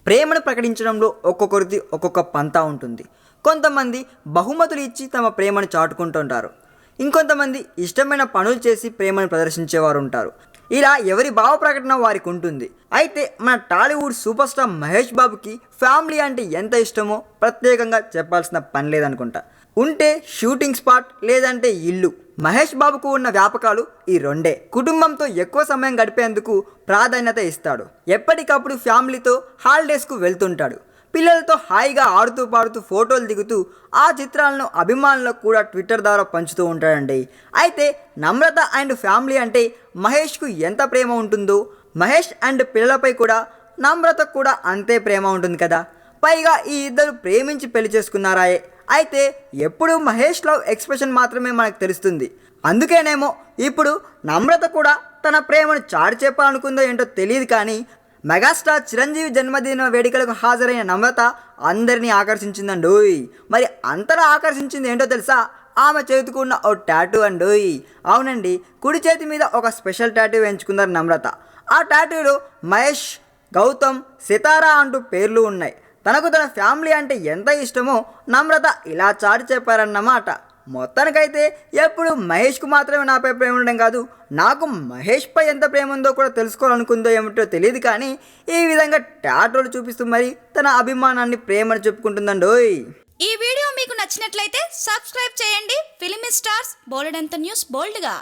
ప్రేమను ప్రకటించడంలో ఒక్కొక్కరిది ఒక్కొక్క పంతా ఉంటుంది. కొంతమంది బహుమతులు ఇచ్చి తమ ప్రేమను చాటుకుంటుంటారు. ఇంకొంతమంది ఇష్టమైన పనులు చేసి ప్రేమను ప్రదర్శించేవారు ఉంటారు. ఇలా ఎవరి భావ ప్రకటన వారికి ఉంటుంది. అయితే మన టాలీవుడ్ సూపర్ స్టార్ మహేష్ బాబుకి ఫ్యామిలీ అంటే ఎంత ఇష్టమో ప్రత్యేకంగా చెప్పాల్సిన పని లేదనుకుంటా. ఉంటే షూటింగ్ స్పాట్, లేదంటే ఇల్లు. మహేష్ బాబుకు ఉన్న వ్యాపకాలు ఈ రెండే. కుటుంబంతో ఎక్కువ సమయం గడిపేందుకు ప్రాధాన్యత ఇస్తాడు. ఎప్పటికప్పుడు ఫ్యామిలీతో హాలిడేస్కు వెళ్తుంటాడు. పిల్లలతో హాయిగా ఆడుతూ పాడుతూ ఫోటోలు దిగుతూ ఆ చిత్రాలను అభిమానులకు కూడా ట్విట్టర్ ద్వారా పంచుతూ ఉంటాడండి. అయితే నమ్రత అండ్ ఫ్యామిలీ అంటే మహేష్కు ఎంత ప్రేమ ఉంటుందో, మహేష్ అండ్ పిల్లలపై కూడా నమ్రతకు కూడా అంతే ప్రేమ ఉంటుంది కదా. పైగా ఈ ఇద్దరు ప్రేమించి పెళ్లి చేసుకున్నారాయే. అయితే ఎప్పుడు మహేష్ లవ్ ఎక్స్ప్రెషన్ మాత్రమే మనకు తెలుస్తుంది. అందుకేనేమో ఇప్పుడు నమ్రత కూడా తన ప్రేమను చాటి చెప్పాలనుకుందో ఏంటో తెలియదు. కానీ మెగాస్టార్ చిరంజీవి జన్మదిన వేడుకలకు హాజరైన నమ్రత అందరినీ ఆకర్షించిందండోయ్. మరి అంతలా ఆకర్షించింది ఏంటో తెలుసా? ఆమె చేతుకున్న ఓ టాటూ అండోయ్. అవునండి, కుడి చేతి మీద ఒక స్పెషల్ టాటూ వేయించుకున్నారు నమ్రత. ఆ టాటూలో మహేష్, గౌతమ్, సితారా అంటూ పేర్లు ఉన్నాయి. తనకు తన ఫ్యామిలీ అంటే ఎంత ఇష్టమో నమ్రత ఇలా చాటి చెప్పారన్నమాట. మొత్తానికైతే ఎప్పుడు మహేష్కు మాత్రమే నాపై ప్రేమ ఉండడం కాదు, నాకు మహేష్పై ఎంత ప్రేమ ఉందో కూడా తెలుసుకోవాలనుకుందో ఏమిటో తెలియదు. కానీ ఈ విధంగా టాటూలు చూపిస్తూ మరి తన అభిమానాన్ని, ప్రేమను చెప్పుకుంటుందండోయ్. ఈ వీడియో మీకు నచ్చినట్లయితే సబ్స్క్రైబ్ చేయండి. ఫిలిమి స్టార్స్ బోలెడంత న్యూస్ బోల్డ్గా.